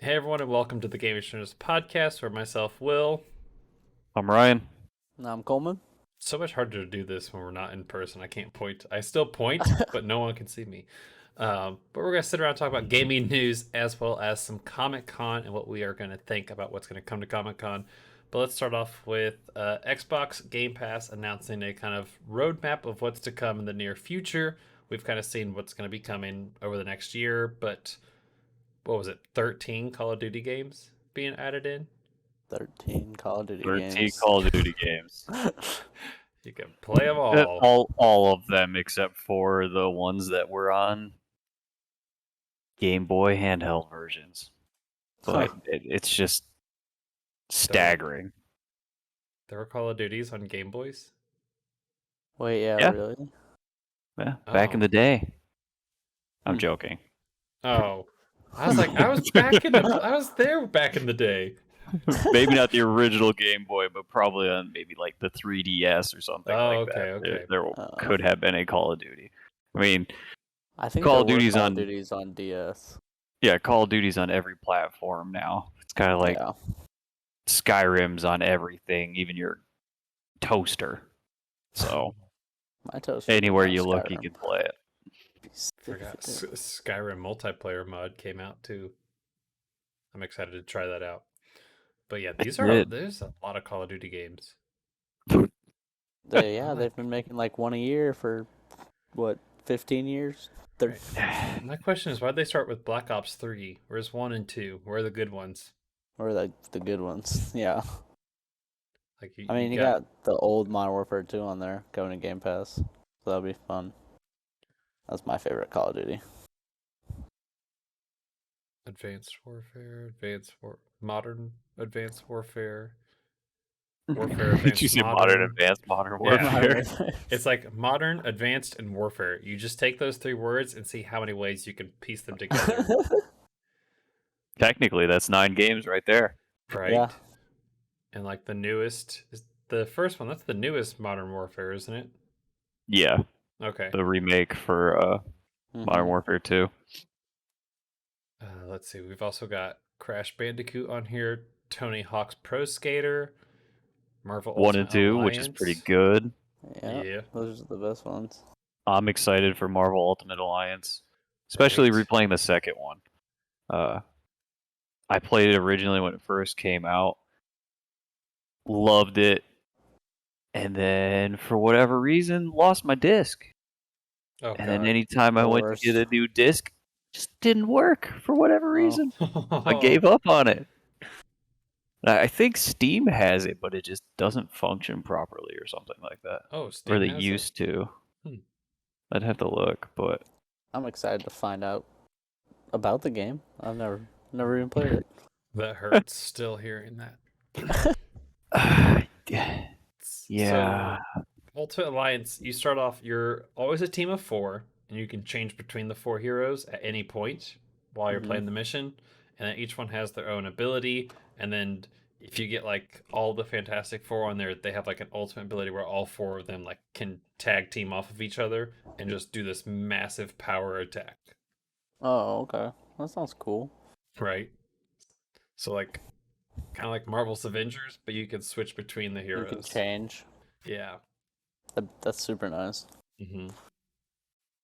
Hey everyone, and welcome to the Gaming Streamers podcast, where myself, Will. I'm Ryan. And I'm Coleman. It's so much harder to do this when we're not in person. I can't point. I still point, but no one can see me. But we're gonna sit around and talk about gaming news as well as some Comic Con and what we are gonna think about what's gonna come to Comic Con. But let's start off with Xbox Game Pass announcing a kind of roadmap of what's to come in the near future. We've kind of seen what's going to be coming over the next year, but what was it? 13 Call of Duty games being added in. 13 Call of Duty 13 games. Call of Duty games. You can play them all. All of them except for the ones that were on Game Boy handheld versions. But it's just staggering. There were Call of Duties on Game Boys. Wait, yeah, Yeah. really? Yeah, back in the day. I'm joking. Oh, I was like, I was there back in the day. Maybe not the original Game Boy, but probably on maybe like the 3DS or something like that. Okay. There could have been a Call of Duty. I mean, I think Call of there were Duty's Call on- of Duty's on DS. yeah, Call of Duty's on every platform now. It's kind of like Yeah. Skyrim's on everything, even your toaster. So My toaster anywhere was you on look, you Skyrim. can play it. Forgot Skyrim Multiplayer Mod came out too. I'm excited to try that out. But yeah, there's a lot of Call of Duty games. They've been making like one a year for, what, 15 years? My question is, why'd they start with Black Ops 3? Where's 1 and 2? Where are the good ones? Or like the good ones, yeah. Like You got the old Modern Warfare 2 on there going to Game Pass. So that'll be fun. That's my favorite Call of Duty. Advanced Warfare, Modern Advanced Warfare, Warfare Advanced. Did you say Modern Advanced Modern Warfare? Yeah. It's like Modern, Advanced, and Warfare. You just take those three words and see how many ways you can piece them together. Technically, that's 9 games right there. Right? Yeah. And like the newest is the first one. That's the newest Modern Warfare, isn't it? Yeah, Okay. the remake for Modern Warfare 2. Let's see. We've also got Crash Bandicoot on here, Tony Hawk's Pro Skater, Marvel 1 Ultimate and 2, Alliance. which is pretty good. Yeah. Those are the best ones. I'm excited for Marvel Ultimate Alliance, especially replaying the second one. I played it originally when it first came out, loved it, and then for whatever reason lost my disc. Oh, and then anytime I went to get a new disc, it just didn't work for whatever reason. I gave up on it. I think Steam has it, but it just doesn't function properly or something like that. Oh, Steam or they has used to. Hmm. I'd have to look, but I'm excited to find out about the game. I've never even played it. That hurts still hearing that. yeah. So, Ultimate Alliance, you start off, you're always a team of 4, and you can change between the 4 heroes at any point while you're playing the mission. And then each one has their own ability. And then if you get like all the Fantastic Four on there, they have like an ultimate ability where all 4 of them like can tag team off of each other and just do this massive power attack. Oh, okay. That sounds cool. Right. So like kind of like Marvel's Avengers, but you can switch between the heroes. You can change. Yeah. That's super nice. Mm-hmm.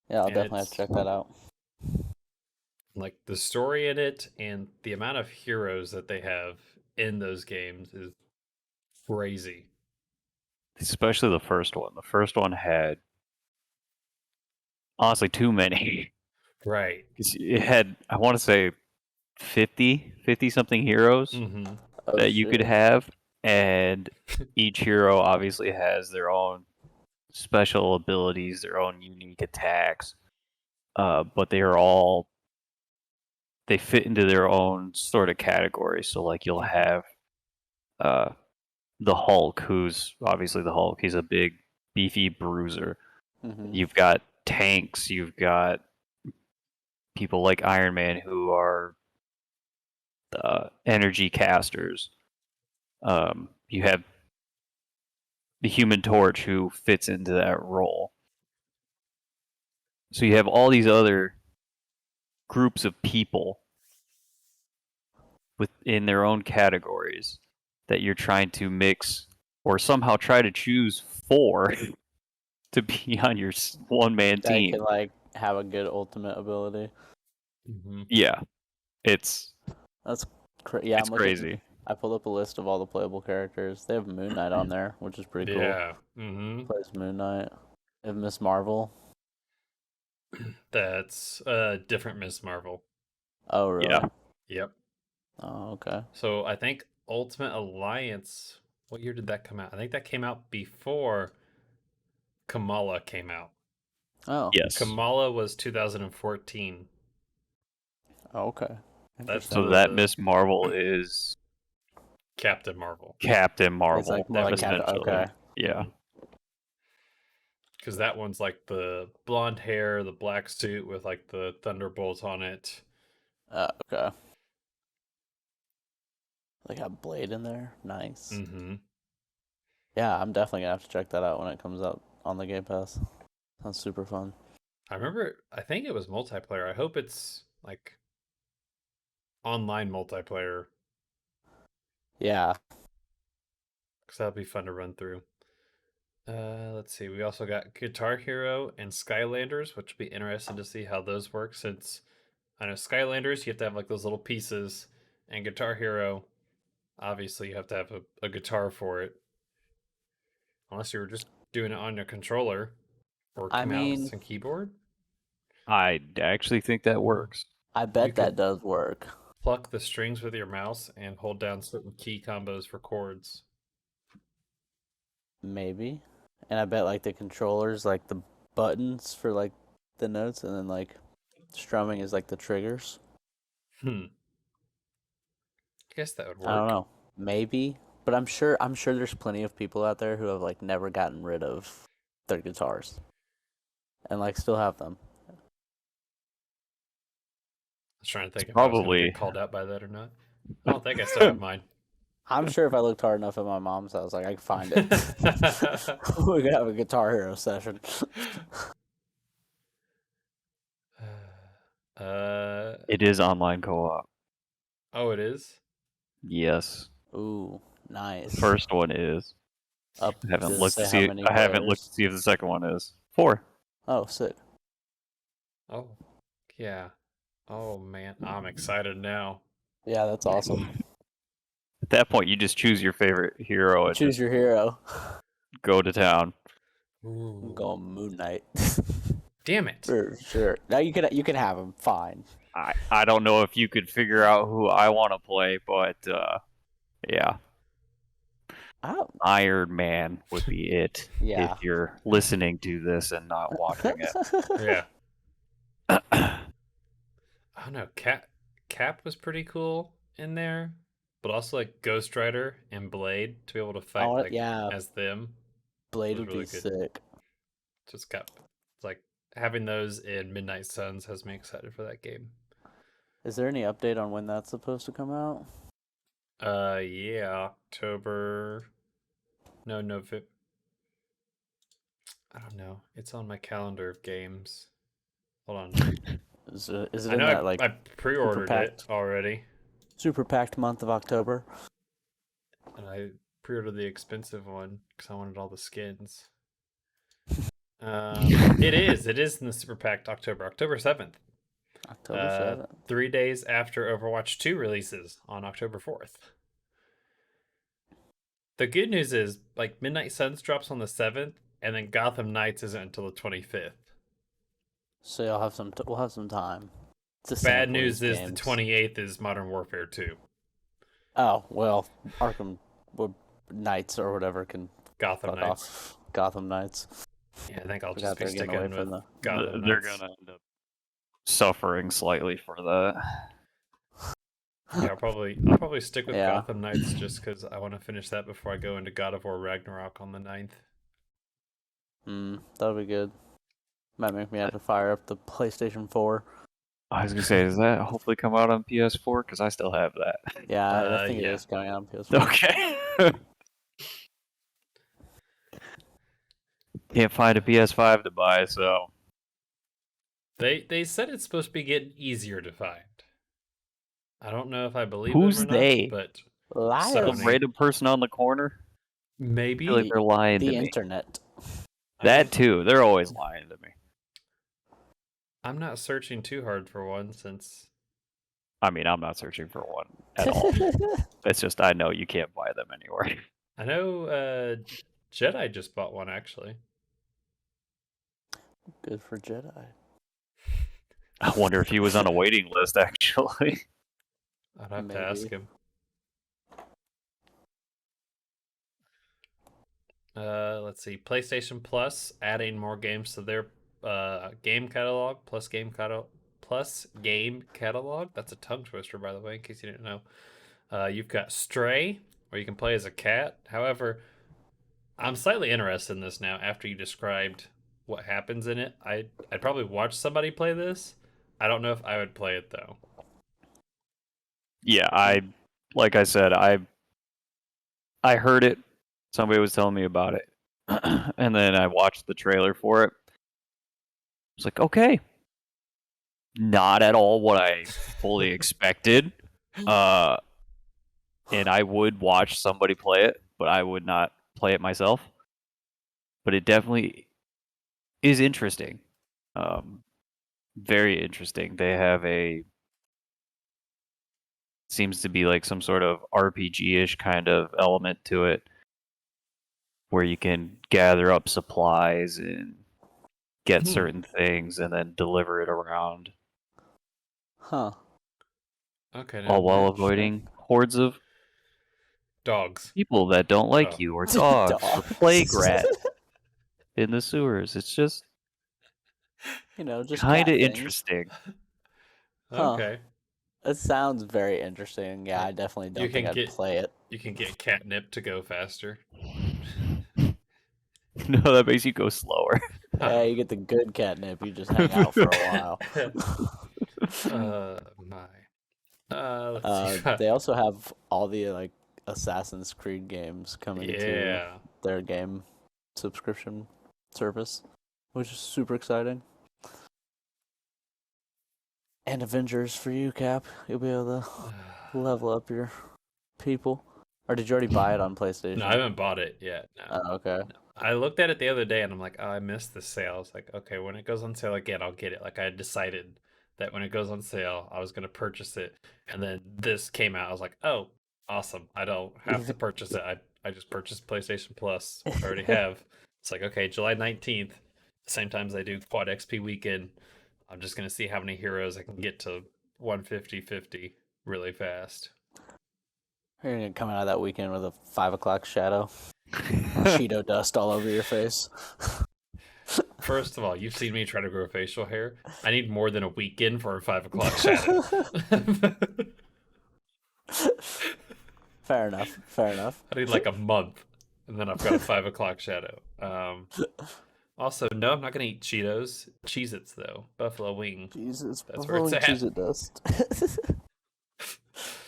Yeah, I'll definitely have to check that out. Like the story in it and the amount of heroes that they have in those games is crazy. Especially the first one. The first one had honestly too many. Right. It had, I want to say, 50 something heroes that you could have, and each hero obviously has their own special abilities, their own unique attacks, but they fit into their own sort of category. So like you'll have the Hulk, who's obviously the Hulk. He's a big beefy bruiser. You've got tanks, you've got people like Iron Man who are energy casters. You have the Human Torch who fits into that role. So you have all these other groups of people within their own categories that you're trying to mix or somehow try to choose 4 to be on your one-man That team. can like have a good ultimate ability. Mm-hmm. Yeah, it's yeah. it's crazy. I pulled up a list of all the playable characters. They have Moon Knight on there, which is pretty cool. Yeah. Mm-hmm. Plays Moon Knight. They have Miss Marvel. That's different Miss Marvel. Oh, really? Yeah. Yep. Oh, okay. So I think Ultimate Alliance. What year did that come out? I think that came out before Kamala came out. Oh. Yes. Kamala was 2014. Oh, okay. So that Miss Marvel is Captain Marvel. Captain Marvel. It's like more like Captain. Okay. Yeah. Because that one's like the blonde hair, the black suit with like the thunderbolt on it. Okay. They got Blade in there. Nice. Mm-hmm. Yeah, I'm definitely gonna have to check that out when it comes out on the Game Pass. Sounds super fun. I think it was multiplayer. I hope it's like online multiplayer. Yeah. Because that'd be fun to run through. Let's see. We also got Guitar Hero and Skylanders, which will be interesting to see how those work. Since I know Skylanders, you have to have like those little pieces, and Guitar Hero, obviously, you have to have a guitar for it. Unless you were just doing it on your controller or mouse and keyboard. I actually think that works. I bet that does work. Pluck the strings with your mouse and hold down certain key combos for chords. Maybe. And I bet like the controllers, like the buttons for like the notes, and then like strumming is like the triggers. I guess that would work. I don't know. Maybe. But I'm sure there's plenty of people out there who have like never gotten rid of their guitars. And like still have them. I was trying to think if probably I was gonna get called out by that or not. I don't think I still have mine. I'm sure if I looked hard enough at my mom's house, like I could find it. We could have a Guitar Hero session. It is online co-op. Oh, it is? Yes. Ooh, nice. The first one is. I haven't looked to see if the second one is. 4. Oh, sick. Oh, yeah. Oh man, I'm excited now. Yeah, that's awesome. At that point, you just choose your favorite hero and choose your hero. Go to town. Ooh. I'm going Moon Knight. Damn it! For sure. Now you can have him. Fine. I don't know if you could figure out who I want to play, but yeah. Iron Man would be it. Yeah. If you're listening to this and not watching it. Yeah. I don't know. Cap was pretty cool in there, but also like Ghost Rider and Blade to be able to fight as them. Blade would be sick. Just got like having those in Midnight Suns has me excited for that game. Is there any update on when that's supposed to come out? Yeah, October. No, November. I don't know. It's on my calendar of games. Hold on. Is it in that like I pre-ordered it already. Super packed month of October. And I pre-ordered the expensive one because I wanted all the skins. It is in the super packed October 7th. October 7th. 3 days after Overwatch 2 releases on October 4th. The good news is, like, Midnight Suns drops on the 7th, and then Gotham Knights isn't until the 25th. So we'll have some time. Bad news is the 28th is Modern Warfare 2. Oh, well, Arkham Knights or whatever can Gotham Knights. Off. Gotham Knights. Yeah, I think I'll just be sticking with Gotham Knights. They're going to end up suffering slightly for that. Yeah, I'll probably stick with Gotham Knights just because I want to finish that before I go into God of War Ragnarok on the 9th. That'll be good. Might make me have to fire up the PlayStation 4. I was going to say, does that hopefully come out on PS4? Because I still have that. Yeah, I think it is coming out on PS4. Okay. Can't find a PS5 to buy, so... They said it's supposed to be getting easier to find. I don't know if I believe Who's them or they? not, but Liars. Some random person on the corner? maybe. I feel like they're lying to The me. internet. That too. They're always lying to me. I'm not searching too hard for one since. I mean, I'm not searching for one at all. It's just I know you can't buy them anywhere. I know Jedi just bought one actually. Good for Jedi. I wonder if he was on a waiting list, actually. I'd have to ask him. Let's see. PlayStation Plus adding more games to their game catalog plus game catalog. That's a tongue twister, by the way, in case you didn't know. You've got Stray, where you can play as a cat. However, I'm slightly interested in this now after you described what happens in it. I'd probably watch somebody play this. I don't know if I would play it though. Yeah, like I said, I heard it. Somebody was telling me about it, and then I watched the trailer for it. It's like, okay, not at all what I fully expected. And I would watch somebody play it, but I would not play it myself. But it definitely is interesting. Very interesting. They have seems to be like some sort of RPG-ish kind of element to it, where you can gather up supplies and get certain things and then deliver it around. Huh. Okay. All while avoiding hordes of dogs. People that don't like you, or dogs, or plague rat in the sewers. It's just, just kind of interesting. Huh. Okay. It sounds very interesting. Yeah, I definitely don't think I'd play it. You can get catnip to go faster. No, that makes you go slower. Yeah, you get the good catnip. You just hang out for a while. They also have all the Assassin's Creed games coming to their game subscription service, which is super exciting. And Avengers for you, Cap. You'll be able to level up your people. Or did you already buy it on PlayStation? No, I haven't bought it yet. No. Oh, okay. No. I looked at it the other day and I'm like, oh, I missed the sale. I was like, okay, when it goes on sale again, I'll get it. Like, I had decided that when it goes on sale, I was going to purchase it. And then this came out. I was like, oh, awesome. I don't have to purchase it. I just purchased PlayStation Plus, which I already have. It's like, okay, July 19th, same time as I do Quad XP weekend. I'm just going to see how many heroes I can get to 150-50 really fast. You're going to come out of that weekend with a 5 o'clock shadow. Cheeto dust all over your face. First of all, you've seen me try to grow facial hair. I need more than a weekend for a 5 o'clock shadow. Fair enough. I need like a month, and then I've got a 5 o'clock shadow. Also, no, I'm not going to eat Cheetos. Cheez-Its, though. Buffalo wing. Jesus, that's where it's at. Cheez-It dust.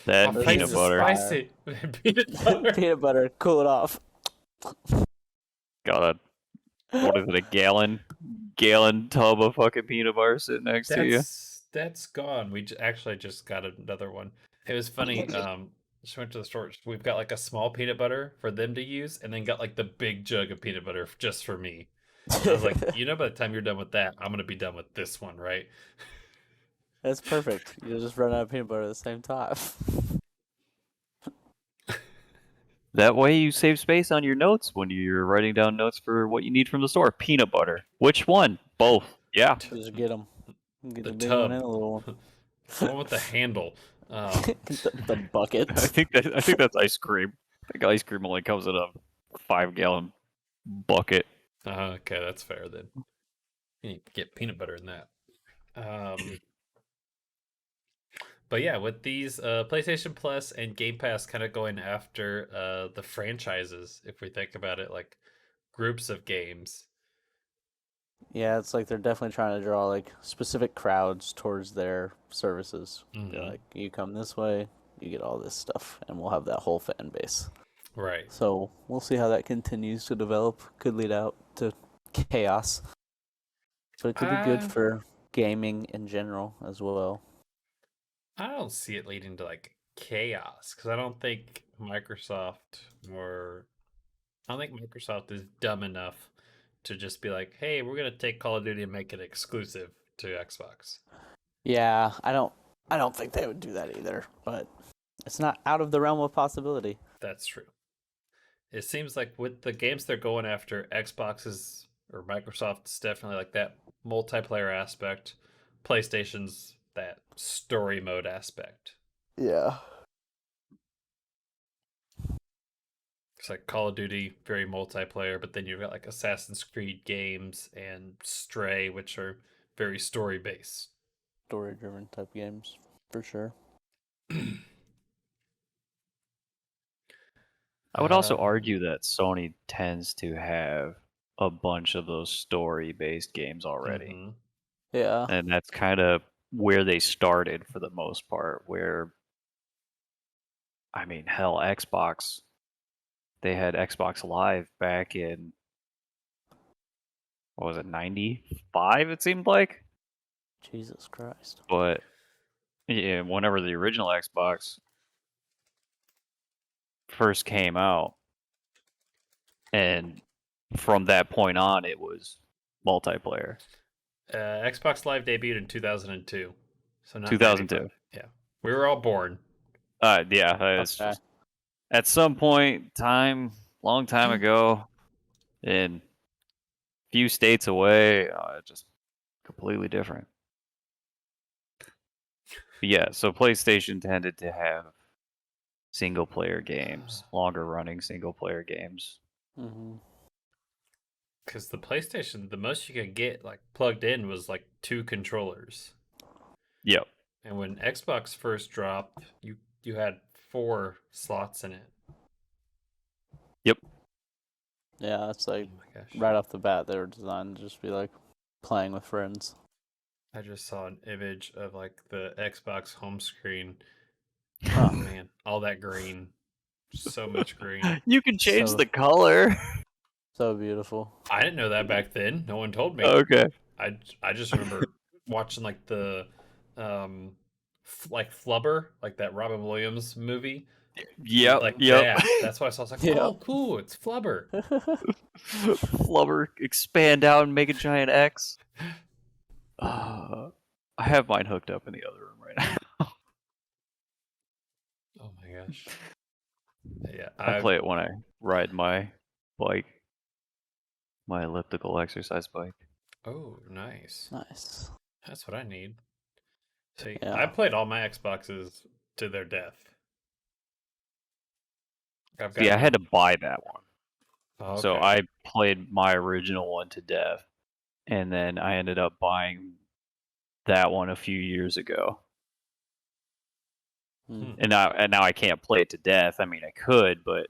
That peanut butter. Spicy. Peanut butter. Cool it off. Got what is it, a gallon tub of fucking peanut butter sitting next to you? That's gone. We actually just got another one. It was funny. Just went to the store. We've got like a small peanut butter for them to use, and then got like the big jug of peanut butter just for me. And I was like, by the time you're done with that, I'm gonna be done with this one, right? That's perfect. You'll just run out of peanut butter at the same time. That way you save space on your notes when you're writing down notes for what you need from the store. Peanut butter. Which one? Both. Yeah. Just get them. Get the big tub. one and a little one. The one with the handle. The bucket. I think that's ice cream. I think ice cream only comes in a 5-gallon bucket. Okay, that's fair then. You need to get peanut butter in that. But yeah, with these PlayStation Plus and Game Pass kind of going after the franchises, if we think about it, like groups of games. Yeah, it's like they're definitely trying to draw like specific crowds towards their services. Mm-hmm. Like, you come this way, you get all this stuff, and we'll have that whole fan base. Right. So we'll see how that continues to develop. Could lead out to chaos. But it could be good for gaming in general as well. I don't see it leading to like chaos because I don't think Microsoft is dumb enough to just be like, hey, we're gonna take Call of Duty and make it exclusive to Xbox. Yeah, I don't think they would do that either, but it's not out of the realm of possibility. That's true. It seems like with the games they're going after, Xbox's or Microsoft's definitely like that multiplayer aspect. PlayStation's that story mode aspect. Yeah. It's like Call of Duty, very multiplayer, but then you've got like Assassin's Creed games and Stray, which are very story based. Story driven type games, for sure. I would also argue that Sony tends to have a bunch of those story-based games already. Mm-hmm. Yeah. And that's kind of where they started for the most part, where, I mean, hell, Xbox, they had Xbox Live back in, what was it, 95, it seemed like? Jesus Christ. But, yeah, whenever the original Xbox first came out, and from that point on, it was multiplayer. Xbox Live debuted in 2002. So not 2002. 95. Yeah. We were all born. Yeah, it's just, at some point, long time ago, in few states away, just completely different. But yeah, so PlayStation tended to have single player games, longer running single player games. Mm-hmm. Because the PlayStation, the most you could get like plugged in was like 2 controllers. Yep. And when Xbox first dropped, you had 4 slots in it. Yep. Yeah, it's like oh my gosh. Right off the bat, they were designed to just be like playing with friends. I just saw an image of like the Xbox home screen. Oh man, all that green. So much green. You can change the color. So beautiful. I didn't know that back then. No one told me. Okay. I just remember watching like the like Flubber, like that Robin Williams movie. Yep. Like yep. that's why I was like, oh, cool, it's Flubber. Flubber, expand out and make a giant X. I have mine hooked up in the other room right now. Oh my gosh. Yeah, I play it when I ride my bike, my elliptical exercise bike. Oh, nice. Nice. That's what I need. See, Yeah. I played all my Xboxes to their death. See, I had to buy that one. Oh, okay. So I played my original one to death, and then I ended up buying that one a few years ago. And now I can't play it to death. I mean, I could, but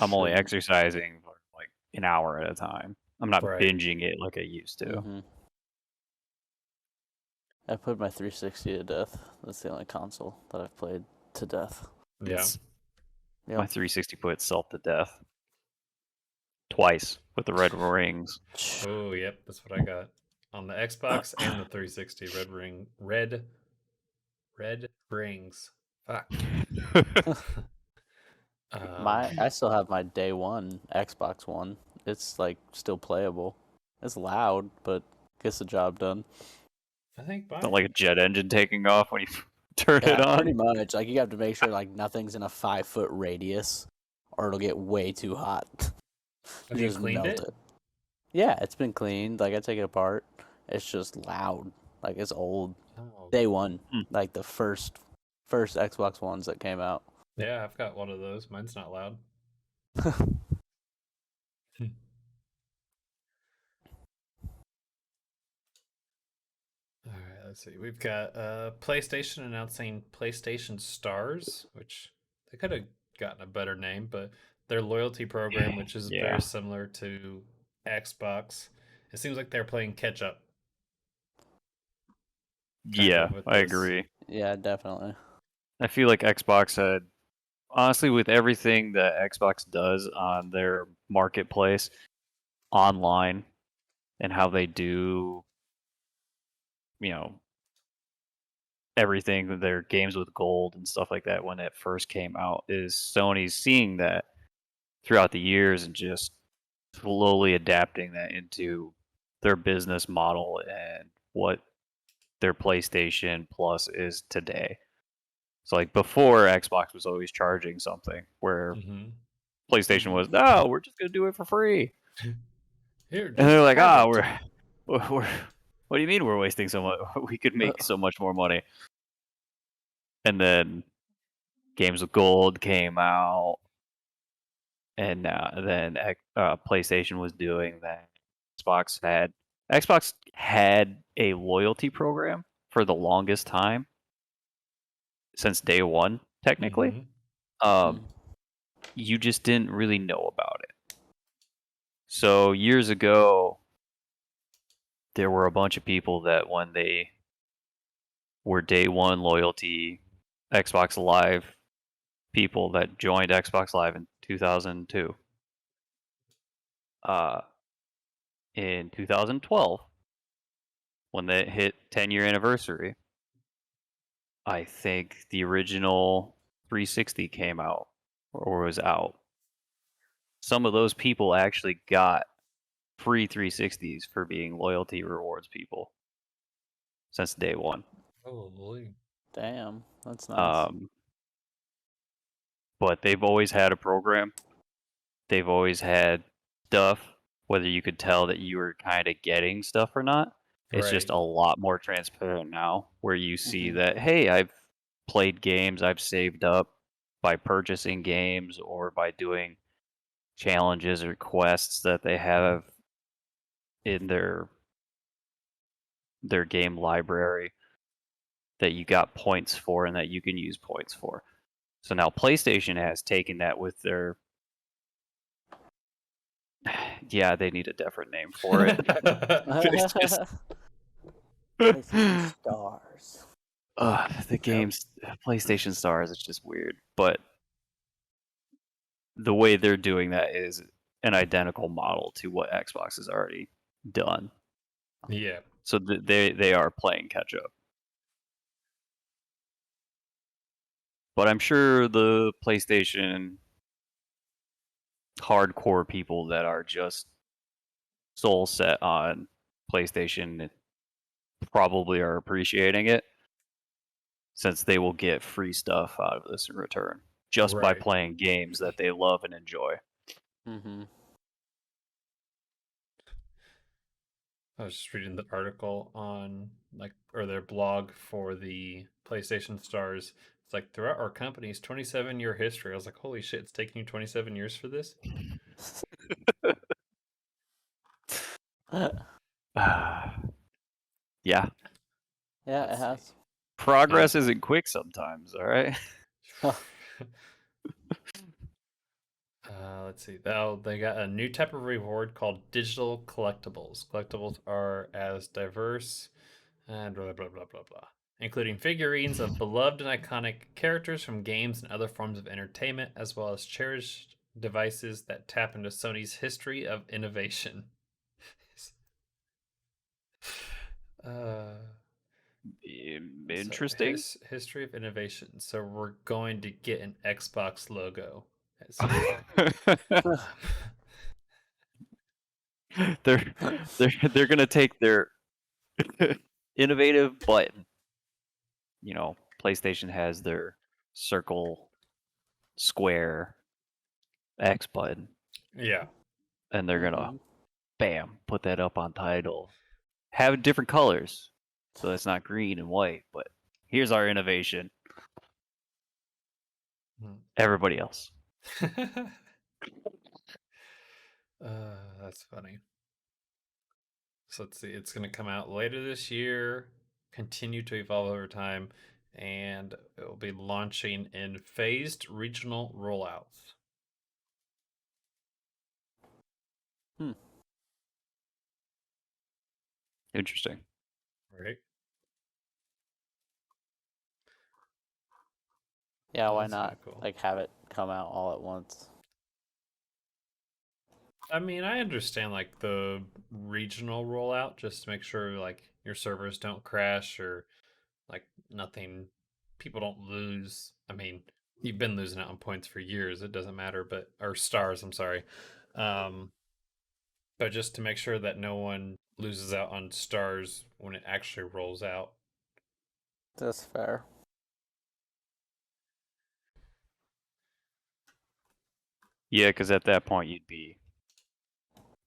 I'm only exercising for like an hour at a time. I'm not binging it like I used to. Mm-hmm. I played my 360 to death. That's the only console that I've played to death. Yeah. My 360 put itself to death. Twice with the red rings. Oh, yep, that's what I got. On the Xbox and the 360, red rings. Fuck. I still have my day one Xbox One. It's like still playable. It's loud, but gets the job done. I think not like a jet engine taking off when you turn it on. Pretty much. Like you have to make sure like nothing's in a 5-foot radius, or it'll get way too hot. Have you cleaned it? Yeah, it's been cleaned. Like I take it apart. It's just loud. Like it's old. Oh. Day one, like the first Xbox Ones that came out. Yeah, I've got one of those. Mine's not loud. All right, let's see. We've got PlayStation announcing PlayStation Stars, which they could have gotten a better name, but their loyalty program, which is very similar to Xbox. It seems like they're playing catch up. Yeah, I agree. Yeah, definitely. I feel like Xbox had, honestly, with everything that Xbox does on their marketplace online and how they do, everything, their games with gold and stuff like that when it first came out, is Sony's seeing that throughout the years and just slowly adapting that into their business model and what their PlayStation Plus is today. So like before, Xbox was always charging something, where PlayStation was, no, we're just gonna do it for free. Here, and they're like, we're what do you mean we're wasting so much? We could make so much more money. And then Games with Gold came out, and then PlayStation was doing that. Xbox had a loyalty program for the longest time, since day one, technically. You just didn't really know about it. So years ago, there were a bunch of people that when they were day one loyalty Xbox Live people that joined Xbox Live in 2002. In 2012, when they hit 10-year anniversary, I think the original 360 came out or was out. Some of those people actually got free 360s for being loyalty rewards people since day one. Holy. Damn, that's nice. But they've always had a program. They've always had stuff, whether you could tell that you were kind of getting stuff or not. It's just a lot more transparent now, where you see that, hey, I've played games, I've saved up by purchasing games or by doing challenges or quests that they have in their game library that you got points for and that you can use points for. So now PlayStation has taken that with their yeah, they need a different name for it. It's just PlayStation Stars. The games, PlayStation Stars, it's just weird. But the way they're doing that is an identical model to what Xbox has already done. Yeah. So they are playing catch up. But I'm sure the PlayStation hardcore people that are just soul set on PlayStation probably are appreciating it, since they will get free stuff out of this in return just by playing games that they love and enjoy. I was just reading the article on or their blog for the PlayStation Stars. It's like, throughout our company's 27-year history. I was like, holy shit, it's taking you 27 years for this? Yeah. Yeah, it has. Progress isn't quick sometimes, all right? Let's see. They got a new type of reward called digital collectibles. Collectibles are as diverse and blah, blah, blah, blah, blah, including figurines of beloved and iconic characters from games and other forms of entertainment, as well as cherished devices that tap into Sony's history of innovation. Interesting. So, history of innovation. So we're going to get an Xbox logo at some point. They're gonna take their innovative button. You know, PlayStation has their circle, square, X button. Yeah. And they're gonna, bam, put that up on title. Have different colors, so it's not green and white. But here's our innovation. Everybody else. That's funny. So let's see. It's going to come out later this year, continue to evolve over time, and it will be launching in phased regional rollouts. Interesting. Right. Yeah, why not? Cool. Like, have it come out all at once. I mean, I understand like the regional rollout, just to make sure like your servers don't crash or Like nothing, people don't lose. I mean, you've been losing out on points for years. It doesn't matter, or stars. I'm sorry, but just to make sure that no one loses out on stars when it actually rolls out. That's fair. Yeah, because at that point you'd be,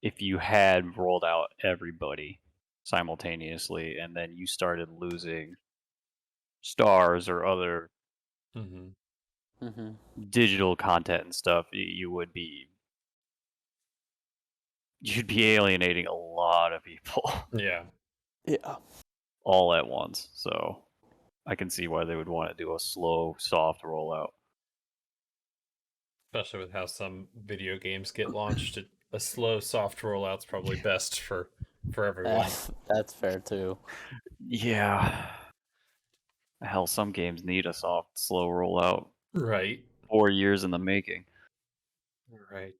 if you had rolled out everybody simultaneously and then you started losing stars or other digital content and stuff, you'd be alienating a lot of people. Yeah. All at once. So I can see why they would want to do a slow, soft rollout. Especially with how some video games get launched, a slow, soft rollout's probably best for everyone. That's fair too. Yeah. Hell, some games need a soft, slow rollout. Right. 4 years in the making. Right.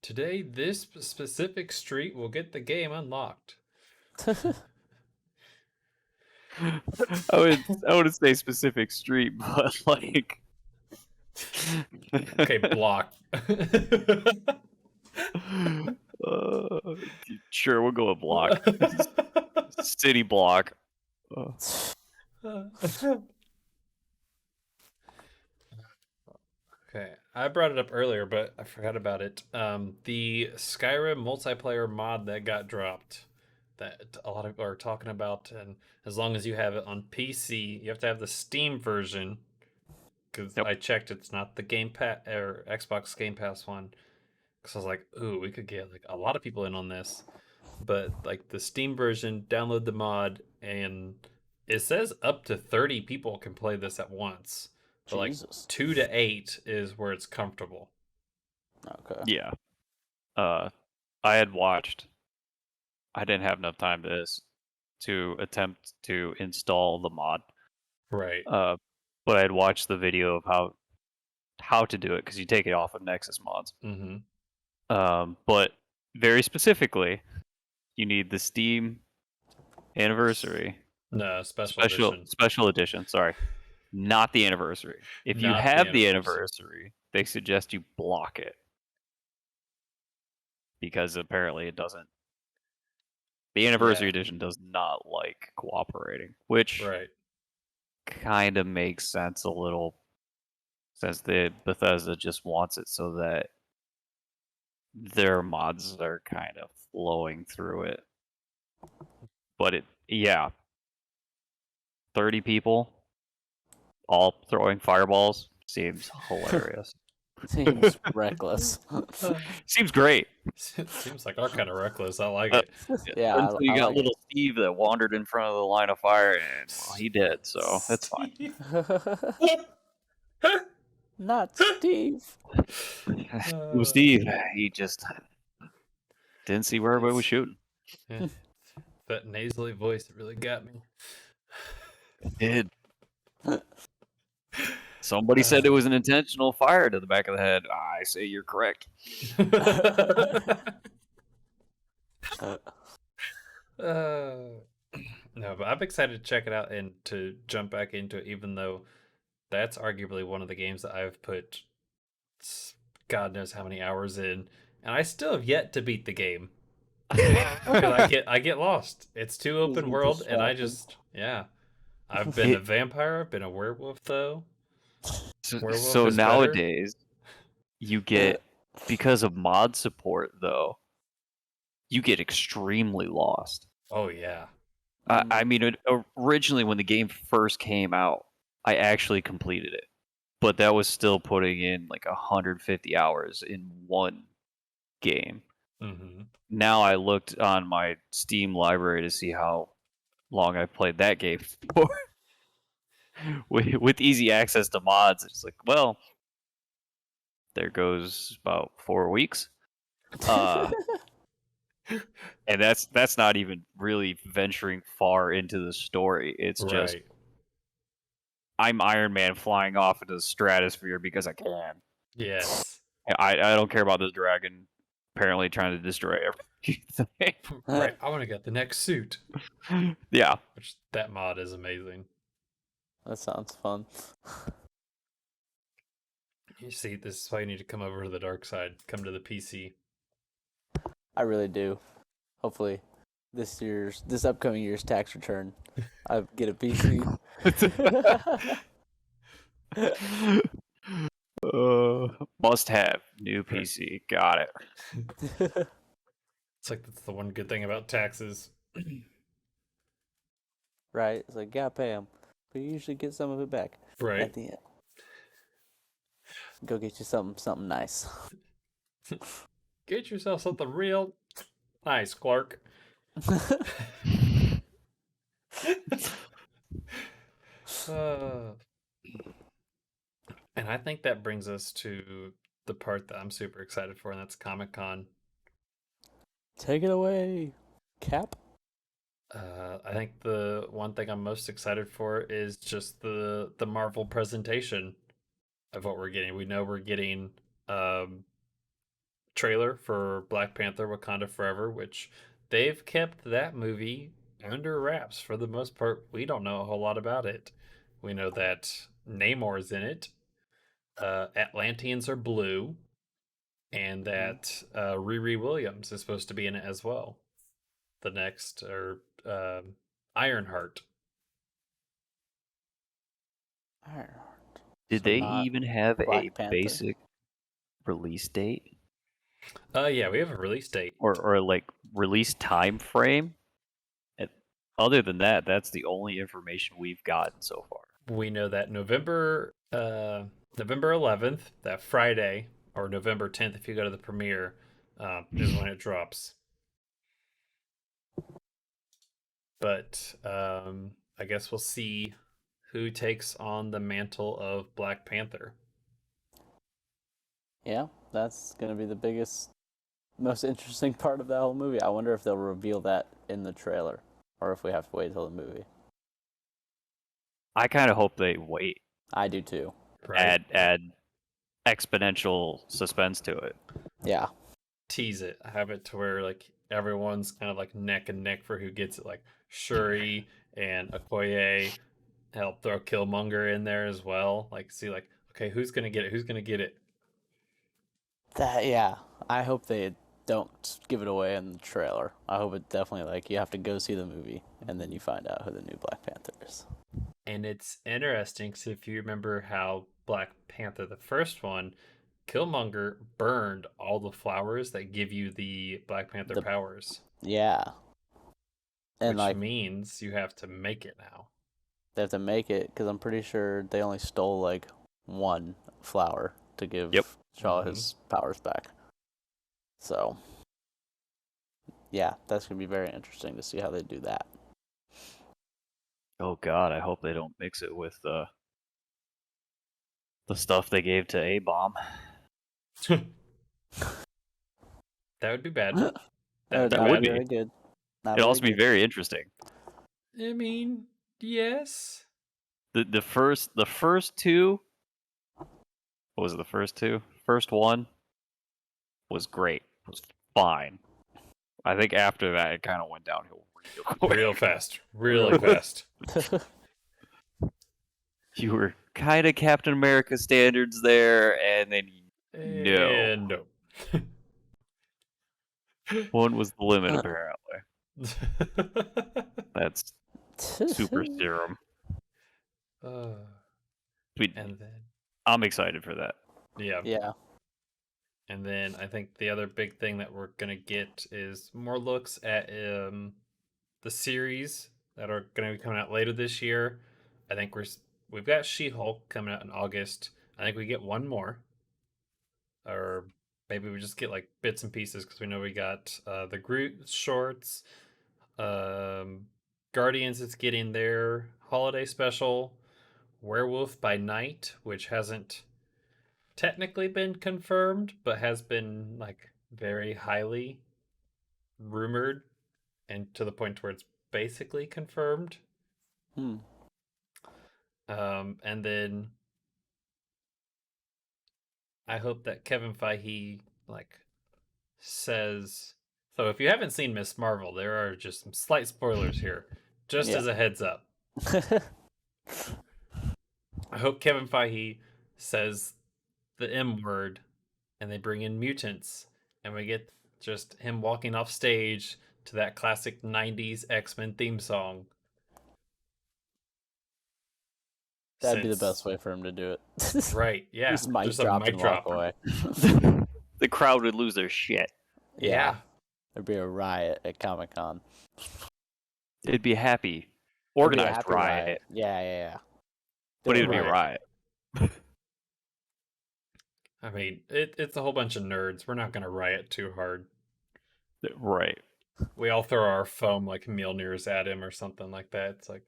Today, this specific street will get the game unlocked. I would say specific street, but like. Okay, block. Sure, we'll go with block. City block. Okay, I brought it up earlier, but I forgot about it. The Skyrim Multiplayer Mod that got dropped, that a lot of people are talking about, and as long as you have it on PC, you have to have the Steam version. Because I checked, it's not the Game Pass or Xbox Game Pass one. Because I was like, ooh, we could get like a lot of people in on this. But like the Steam version, download the mod, and it says up to 30 people can play this at once. But like 2 to 8 is where it's comfortable. Okay. Yeah. I had watched. I didn't have enough time to attempt to install the mod. Right. But I had watched the video of how to do it, because you take it off of Nexus mods. But very specifically, you need the Steam anniversary. No, special edition. Sorry, not the anniversary. If you have the anniversary, they suggest you block it, because apparently it doesn't. The anniversary edition does not like cooperating, which kind of makes sense a little, since Bethesda just wants it so that their mods are kind of flowing through it. But 30 people all throwing fireballs seems hilarious. Seems reckless. Seems great. Seems like our kind of reckless. I like it. Yeah. Until you got little Steve that wandered in front of the line of fire, and he did, so that's fine. Not Steve. It was Steve. He just didn't see where everybody was shooting. Yeah. That nasally voice really got me. It did. Somebody said it was an intentional fire to the back of the head. I say you're correct. No, but I'm excited to check it out and to jump back into it, even though that's arguably one of the games that I've put God knows how many hours in, and I still have yet to beat the game. Because I get lost. It's too open world, and I just I've been a vampire. I've been a werewolf though. So nowadays, you get, because of mod support though, you get extremely lost. Oh yeah. I mean, originally when the game first came out, I actually completed it, but that was still putting in like 150 hours in one game. Now I looked on my Steam library to see how long I played that game for. With easy access to mods, it's like, well, there goes about 4 weeks. And that's not even really venturing far into the story. It's just, I'm Iron Man flying off into the stratosphere because I can. Yes. I don't care about this dragon apparently trying to destroy everything. Right. I want to get the next suit. Yeah. Which that mod is amazing. That sounds fun. You see, this is why you need to come over to the dark side. Come to the PC. I really do. Hopefully, this upcoming year's tax return, I get a PC. Must have new PC. Got it. It's like that's the one good thing about taxes. Right? It's like, yeah, pay them, but you usually get some of it back Right. at the end. Go get you something nice. Get yourself something real nice, Clark. And I think that brings us to the part that I'm super excited for, and that's Comic-Con. Take it away, Cap. I think the one thing I'm most excited for is just the Marvel presentation of what we're getting. We know we're getting trailer for Black Panther: Wakanda Forever, which they've kept that movie under wraps for the most part. We don't know a whole lot about it. We know that Namor's in it. Atlanteans are blue, and that Riri Williams is supposed to be in it as well. The next, or Ironheart. Ironheart. Did they even have a basic release date? Yeah, we have a release date. Or like release time frame? Other than that, that's the only information we've gotten so far. We know that November 11th, that Friday, or November 10th if you go to the premiere, is when it drops. But I guess we'll see who takes on the mantle of Black Panther. Yeah, that's going to be the biggest, most interesting part of that whole movie. I wonder if they'll reveal that in the trailer, or if we have to wait till the movie. I kind of hope they wait. I do too. Right. Add exponential suspense to it. Yeah. Tease it. Have it to where like everyone's kind of like neck and neck for who gets it. Like Shuri and Okoye help throw Killmonger in there as well. Like see like, okay, who's gonna get it? Who's gonna get it? Yeah. I hope they don't give it away in the trailer. I hope it definitely like you have to go see the movie and then you find out who the new Black Panther is. And it's interesting because if you remember how Black Panther, the first one, Killmonger burned all the flowers that give you the Black Panther powers. Yeah. And which means you have to make it now. They have to make it because I'm pretty sure they only stole like one flower to give T'Challa his powers back. So, yeah, that's going to be very interesting to see how they do that. Oh God, I hope they don't mix it with the stuff they gave to A-Bomb. That would be bad. That would be very good. It'd also be very interesting. I mean, yes. The first two. What was it? The first two? First one was great. It was fine. I think after that, it kind of went downhill real fast. Really fast. You were kind of Captain America standards there, and then no. One was the limit, apparently. That's super serum. And then I'm excited for that. Yeah. Yeah. And then I think the other big thing that we're gonna get is more looks at the series that are gonna be coming out later this year. I think we've got She-Hulk coming out in August. I think we get one more, or maybe we just get like bits and pieces because we know we got the Groot shorts. Guardians is getting their holiday special. Werewolf by Night, which hasn't technically been confirmed, but has been like very highly rumored, and to the point where it's basically confirmed. And then I hope that Kevin Feige like says. So if you haven't seen Miss Marvel, there are just some slight spoilers here, just as a heads up. I hope Kevin Feige says the M word and they bring in mutants and we get just him walking off stage to that classic 90s X-Men theme song. That'd be the best way for him to do it. Right, yeah. Just mic just drop a mic and drop. walk away. The crowd would lose their shit. Yeah. There'd be a riot at Comic-Con. It'd be a happy, organized riot. Yeah. But it'd be a riot. I mean, it's a whole bunch of nerds. We're not going to riot too hard. Right. We all throw our foam like Mjolnirs at him or something like that. It's like...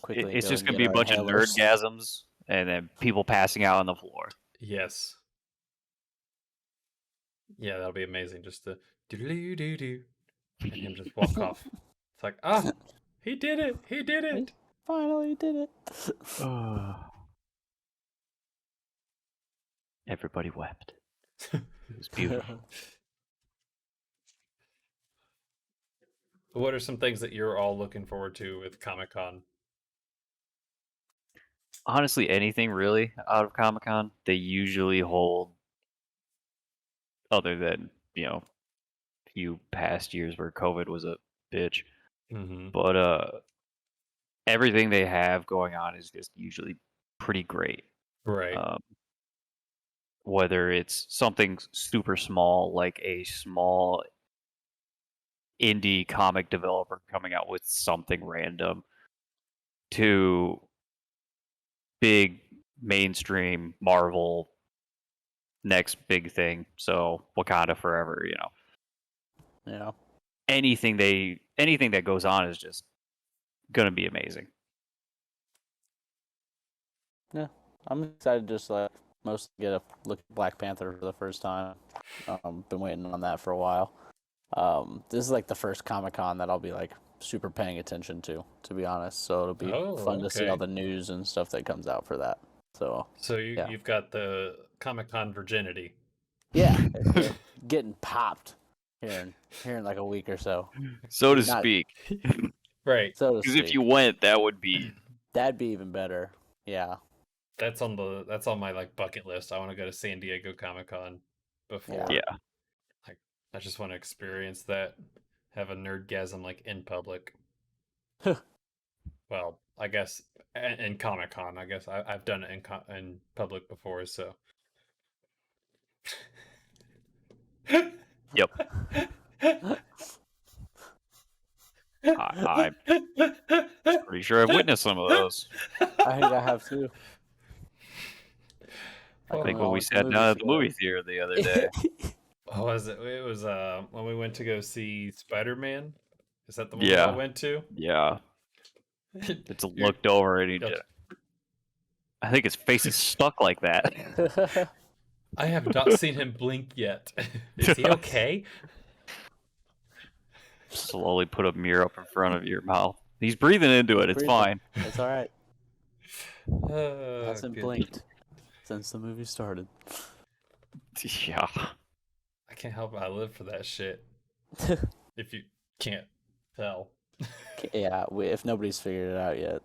It's just going to be a bunch of nerdgasms and then people passing out on the floor. Yes. Yeah, that'll be amazing. Just to do-do-do-do. And him just walk off. It's like, he did it! He did it! He finally did it. Everybody wept. It was beautiful. What are some things that you're all looking forward to with Comic-Con? Honestly, anything really out of Comic-Con. They usually hold, other than, few past years where COVID was a bitch. Mm-hmm. But everything they have going on is just usually pretty great. Right. Whether it's something super small, like a small indie comic developer coming out with something random, to big mainstream Marvel next big thing. So Wakanda Forever, Yeah. Anything that goes on is just gonna be amazing. Yeah, I'm excited just mostly get a look at Black Panther for the first time. Been waiting on that for a while. This is the first Comic-Con that I'll be super paying attention to be honest. So it'll be fun to see all the news and stuff that comes out for that. So you've got the Comic-Con virginity. Yeah, getting popped here in a week or so. So to speak. Right. Because if you went, that'd be even better. Yeah. That's on my bucket list. I want to go to San Diego Comic-Con before. Yeah. I just want to experience that, have a nerdgasm in public. Well, I guess in Comic-Con, I guess I've done it in public before, so. Yep. I'm pretty sure I've witnessed some of those. I think I have too. I think when we sat down at the movie theater the other day. What was it? It was when we went to go see Spider-Man. Is that the one I went to? Yeah. It's looked over and he just... I think his face is stuck like that. I have not seen him blink yet. Is he okay? Slowly put a mirror up in front of your mouth. He's breathing into it. It's fine. It's all right. Hasn't blinked since the movie started. Yeah. I can't help it. I live for that shit. If you can't tell. Yeah, if nobody's figured it out yet.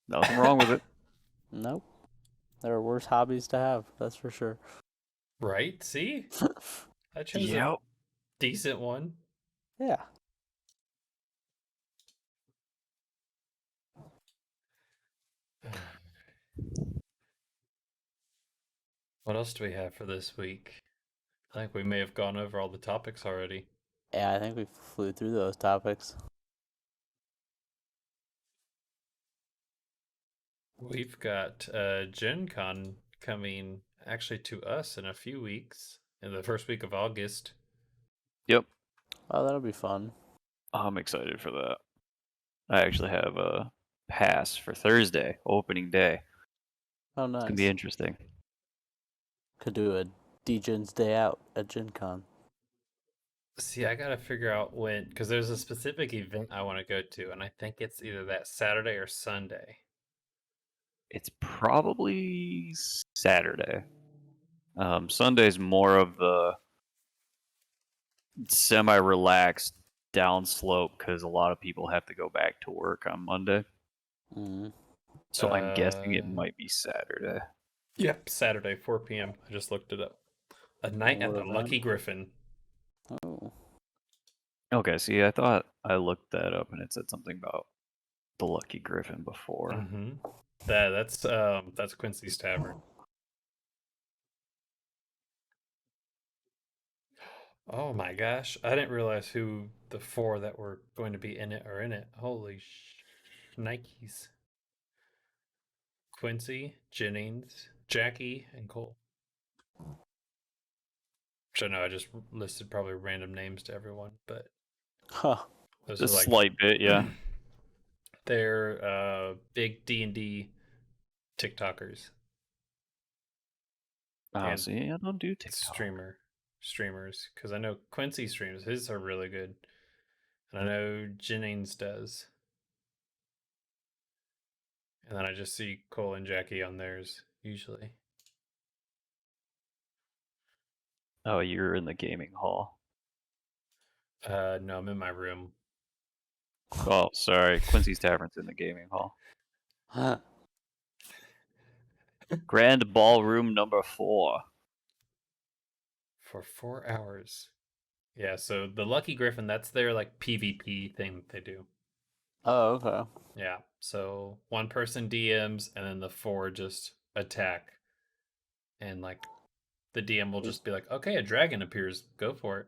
Nothing wrong with it. Nope. There are worse hobbies to have, that's for sure. Right? See? I chose a decent one. Yeah. What else do we have for this week? I think we may have gone over all the topics already. Yeah, I think we flew through those topics. We've got Gen Con coming actually to us in a few weeks, in the first week of August. Yep. Oh, that'll be fun. I'm excited for that. I actually have a pass for Thursday, opening day. Oh, nice. It's going to be interesting. Could do a Degens day out at Gen Con. See, I gotta figure out when, because there's a specific event I want to go to, and I think it's either that Saturday or Sunday. It's probably Saturday. Sunday's more of the semi-relaxed downslope because a lot of people have to go back to work on Monday. Mm. So I'm guessing it might be Saturday. Yep, Saturday, 4 p.m. I just looked it up. A night at the Lucky Griffin. Oh. Okay, see, I thought I looked that up and it said something about the Lucky Griffin before. Mm-hmm. That's Quincy's Tavern. Oh my gosh, I didn't realize who the 4 that were going to be in it are in it. Holy Nikes. Quincy, Jennings, Jackie, and Cole. So no, I just listed probably random names to everyone, but those are like slight bit, yeah. They're big D&D TikTokers. Oh, see, I don't do TikTok. Streamers, because I know Quincy streams. His are really good, and I know Jennings does. And then I just see Cole and Jackie on theirs usually. Oh, you're in the gaming hall. No, I'm in my room. Oh, sorry. Quincy's Tavern's in the gaming hall. Grand Ballroom number 4. For 4 hours. Yeah, so the Lucky Griffin, that's their like PvP thing that they do. Oh, okay. Yeah, so one person DMs and then the 4 just attack. And like the DM will just be like, okay, a dragon appears, go for it.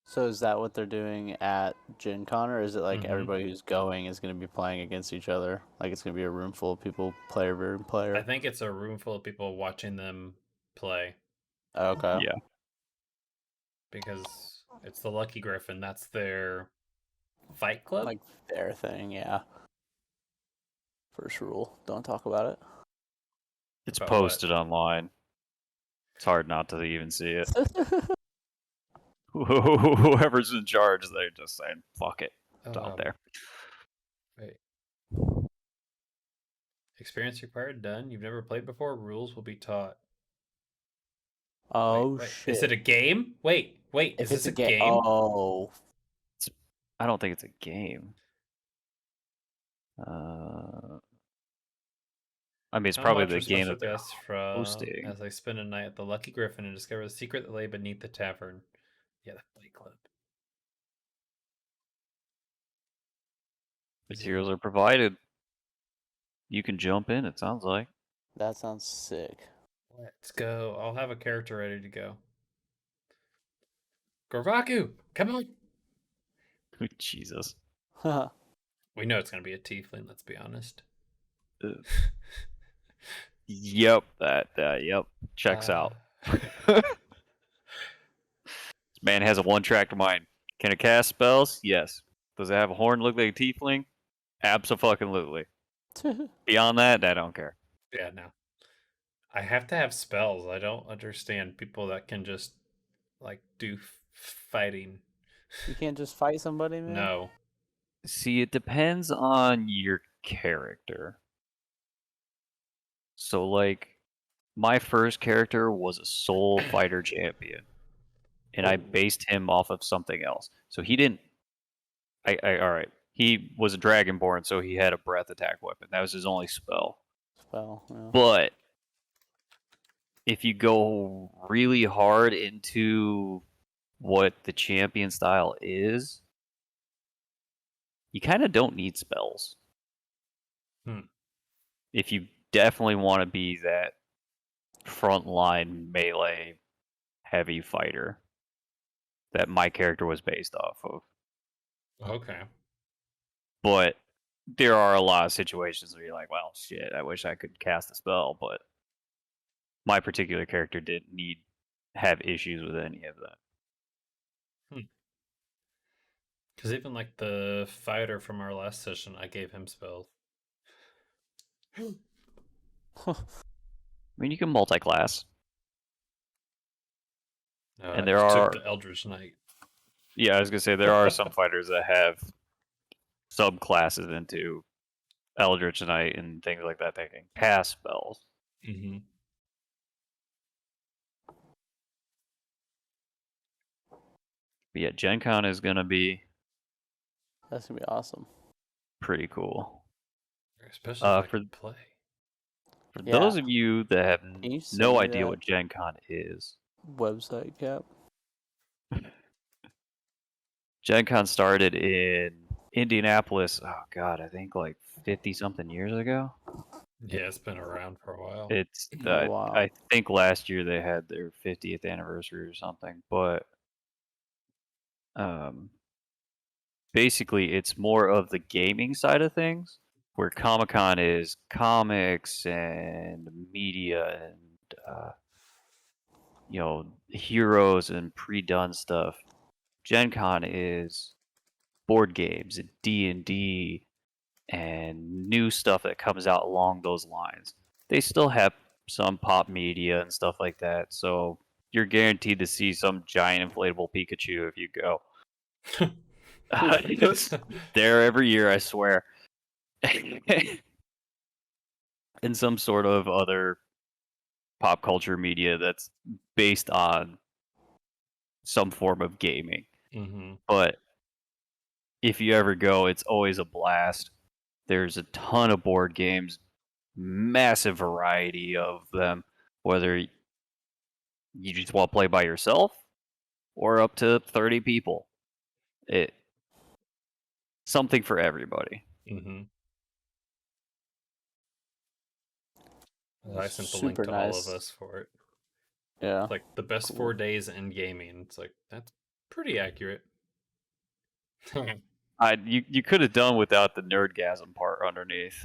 So is that what they're doing at Gen Con, or is it like everybody who's going is going to be playing against each other? Like it's going to be a room full of people, player. I think it's a room full of people watching them play. Okay. Yeah. Because it's the Lucky Griffin. That's their fight club? Like their thing, yeah. First rule, don't talk about it. It's about posted online. It's hard not to even see it. Whoever's in charge, they're just saying, fuck it. It's out there. Wait. Experience required, done. You've never played before, rules will be taught. Oh, wait. shit. Is it a game? Wait, is this a game? Oh. I don't think it's a game. I mean, it's probably the game that they're hosting. As I spend a night at the Lucky Griffin and discover the secret that lay beneath the tavern. Yeah, the fight club. Materials are provided. You can jump in, it sounds like. That sounds sick. Let's go. I'll have a character ready to go. Gorvaku, come on. Jesus. We know it's going to be a tiefling, let's be honest. Yep, yep. Checks out. This man has a one-track mind. Can it cast spells? Yes. Does it have a horn look like a tiefling? Abso-fucking-lutely. Beyond that, I don't care. Yeah, no. I have to have spells. I don't understand people that can just, like, do fighting. You can't just fight somebody, man? No. See, it depends on your character. So, like, my first character was a soul fighter champion. And I based him off of something else. So he didn't... Alright. He was a dragonborn, so he had a breath attack weapon. That was his only spell. Yeah. But if you go really hard into what the champion style is, you kind of don't need spells. If you definitely want to be that frontline melee heavy fighter that my character was based off of. Okay. But there are a lot of situations where you're like, well, shit, I wish I could cast a spell, but my particular character didn't have issues with any of that. Because even like the fighter from our last session, I gave him spells. I mean, you can multi-class. And there are the Eldritch Knight. Yeah, I was gonna say there are some fighters that have subclasses into Eldritch Knight and things like that that can cast spells. Mm-hmm. But yeah, Gen Con is gonna be That's gonna be awesome. pretty cool. Especially if I can play. For those of you that have no idea what Gen Con is, website cap. Gen Con started in Indianapolis. Oh God, I think like 50-something years ago. Yeah, it's been around for a while. It's I think last year they had their 50th anniversary or something, but basically it's more of the gaming side of things, where Comic-Con is comics and media and heroes and pre-done stuff. Gen Con is board games and D&D and new stuff that comes out along those lines. They still have some pop media and stuff like that, so you're guaranteed to see some giant inflatable Pikachu if you go. It's there every year, I swear. And some sort of other pop culture media that's based on some form of gaming. Mm-hmm. But if you ever go, it's always a blast. There's a ton of board games, massive variety of them, whether you just want to play by yourself or up to 30 people. Something for everybody. Mm-hmm. I sent the link to all of us for it. Yeah. It's like the best 4 days in gaming. It's like, that's pretty accurate. You could have done without the nerdgasm part underneath.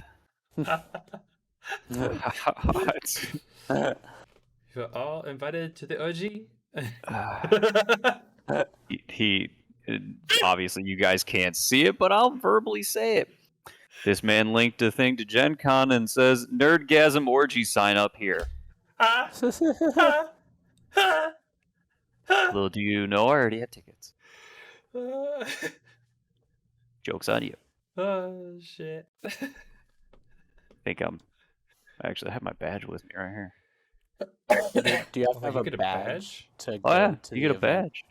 You're all invited to the OG. he obviously you guys can't see it, but I'll verbally say it. This man linked a thing to Gen Con and says, Nerdgasm Orgy sign up here. Little do you know, I already have tickets. Joke's on you. Oh, shit. I actually have my badge with me right here. Do you have to have a badge to go to you get a badge?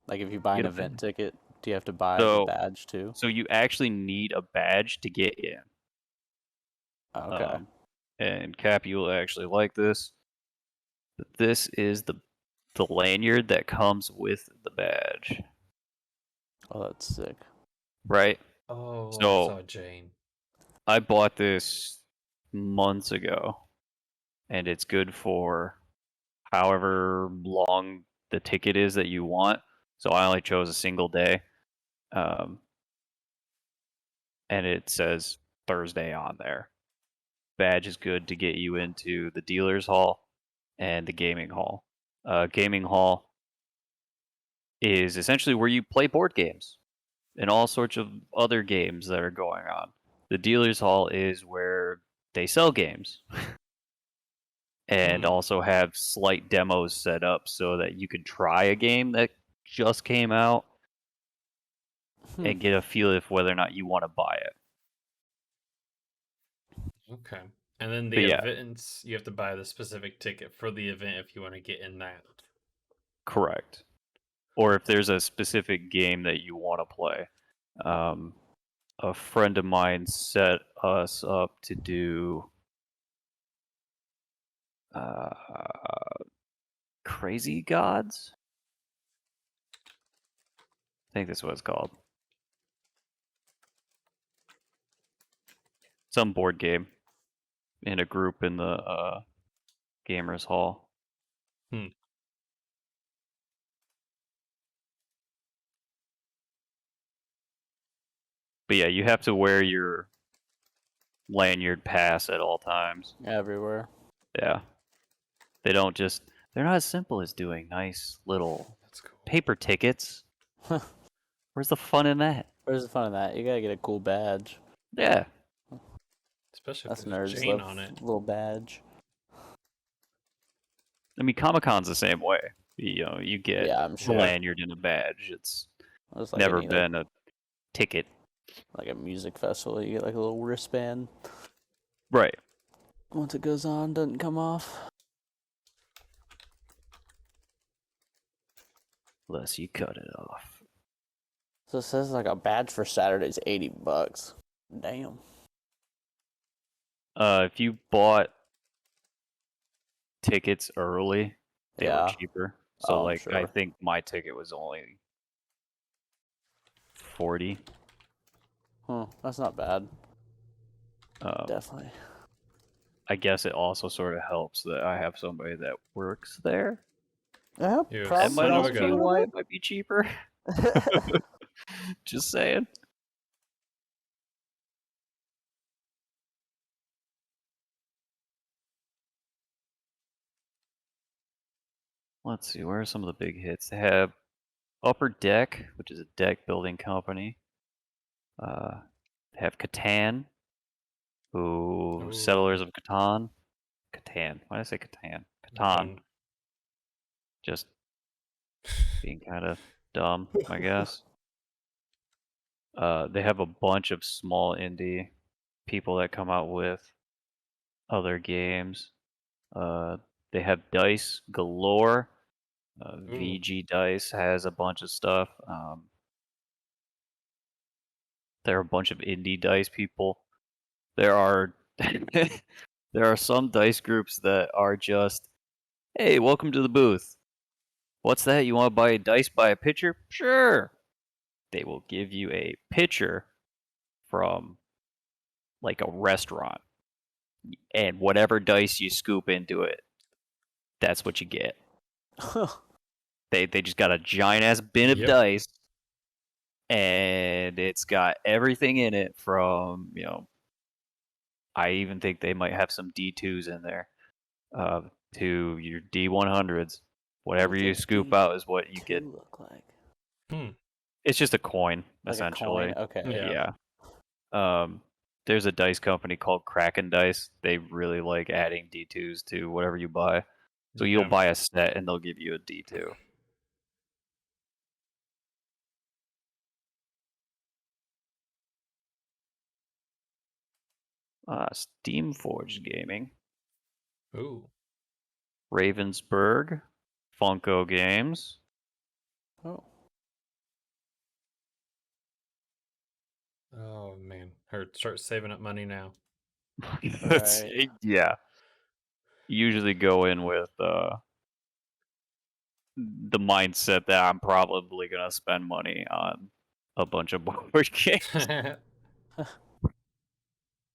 Like if you buy an event ticket, do you have to buy the badge too? So you actually need a badge to get in. Okay. And Cap, you will actually like this. This is the lanyard that comes with the badge. Oh, that's sick. Right? Oh, so I saw Jane. I bought this months ago, and it's good for however long the ticket is that you want. So I only chose a single day. And it says Thursday on there. Badge is good to get you into the dealer's hall and the gaming hall. Gaming hall is essentially where you play board games and all sorts of other games that are going on. The dealer's hall is where they sell games and also have slight demos set up so that you can try a game that just came out and get a feel of whether or not you want to buy it. Okay. And then the events, you have to buy the specific ticket for the event if you want to get in that. Correct. Or if there's a specific game that you want to play. A friend of mine set us up to do Crazy Gods? I think that's what it's called. Some board game in a group in the gamers hall. But yeah, you have to wear your lanyard pass at all times. Everywhere. Yeah. They're not as simple as doing nice little paper tickets. Where's the fun in that? Where's the fun in that? You gotta get a cool badge. Yeah. Especially if there's nerds Jane love on it. Little badge. I mean, Comic-Con's the same way. You get I'm sure. a lanyard and a badge. It's like never been a ticket. Like a music festival, you get like a little wristband. Right. Once it goes on, doesn't come off. Unless you cut it off. So it says like a badge for Saturday's $80. Damn. If you bought tickets early, they were cheaper. So like sure. I think my ticket was only 40. That's not bad. Definitely. I guess it also sort of helps that I have somebody that works there. Yeah, that might also be why it might be cheaper. Just saying. Let's see, where are some of the big hits? They have Upper Deck, which is a deck building company. They have Catan, Settlers of Catan. Catan. Why did I say Catan? Catan. Just being kind of dumb, I guess. They have a bunch of small indie people that come out with other games. They have Dice galore. VG Dice has a bunch of stuff. There are a bunch of indie dice people. There are there are some dice groups that are just, hey, welcome to the booth. What's that? You want to buy dice by a pitcher? Sure. They will give you a pitcher from like a restaurant, and whatever dice you scoop into it, that's what you get. They just got a giant ass bin of dice, and it's got everything in it from, I even think they might have some D2s in there, to your D100s. Whatever you scoop out is what you get. Look like? It's just a coin, like essentially. A coin? Okay. Yeah. There's a dice company called Kraken Dice. They really like adding D2s to whatever you buy. So you'll buy a set and they'll give you a D2. Steamforged Gaming. Ooh. Ravensburg. Funko Games. Oh. Oh man, start saving up money now. Right. Yeah. Usually go in with the mindset that I'm probably gonna spend money on a bunch of board games.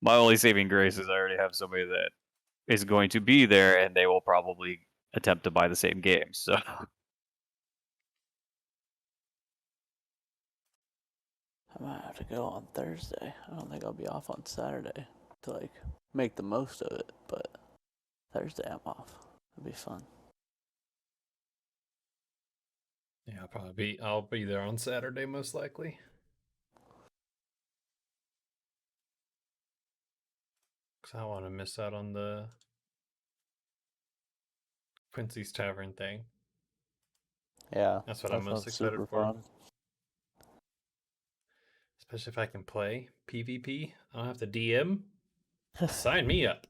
My only saving grace is I already have somebody that is going to be there, and they will probably attempt to buy the same game. So I might have to go on Thursday. I don't think I'll be off on Saturday to like make the most of it, but Thursday I'm off. It'll be fun. Yeah, I'll be there on Saturday most likely. Cause I want to miss out on the Quincy's Tavern thing. Yeah, that's what I'm most excited for. Fun. Especially if I can play PvP. I don't have to DM. Sign me up.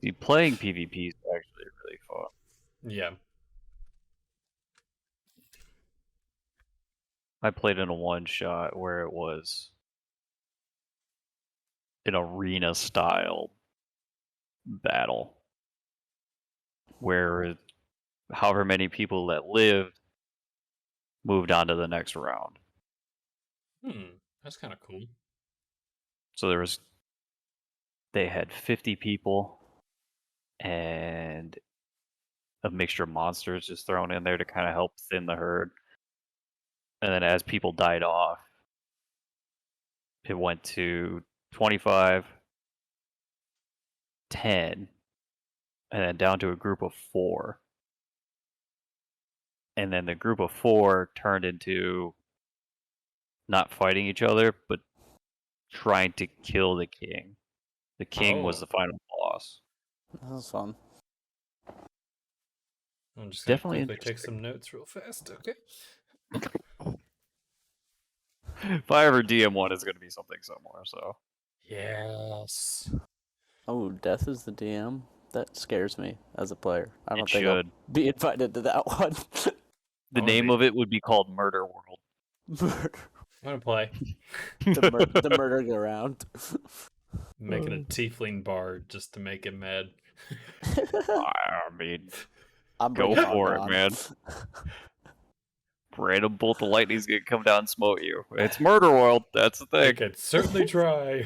See, playing PvP is actually really fun. Yeah. I played in a one-shot where it was an arena-style battle, where however many people that lived moved on to the next round. That's kind of cool. So they had 50 people and a mixture of monsters just thrown in there to kind of help thin the herd. And then as people died off, it went to 25, 10, and then down to a group of 4. And then the group of 4 turned into not fighting each other, but trying to kill the king. The king was the final boss. That was fun. I'm just gonna quickly take some notes real fast, okay? If I ever DM one, it's gonna be something similar, so. Yes. Oh, Death is the DM? That scares me as a player. I don't think I'll be invited to that one. The name of it would be called Murder World. I'm gonna play. the murder go round. Making a tiefling bard just to make him mad. I mean, I'm go bringing for Argon. it, man. Random bolt of lightning's gonna come down and smote you. It's Murder World. That's the I thing. could certainly try.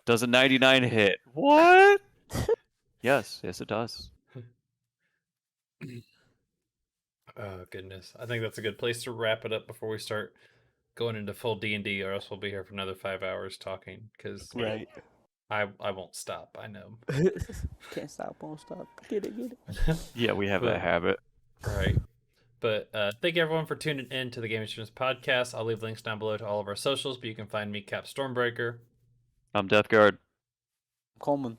Does a 99 hit? What? Yes, it does. Oh goodness, I think that's a good place to wrap it up before we start going into full D&D, or else we'll be here for another 5 hours talking. Because Right. I won't stop. I know. Can't stop, won't stop. Get it. Yeah, we have that habit. Right. But thank you everyone for tuning in to the Gaming Students Podcast. I'll leave links down below to all of our socials, but you can find me, Cap Stormbreaker. I'm Death Guard. Coleman.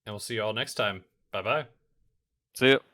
And we'll see you all next time. Bye-bye. See ya.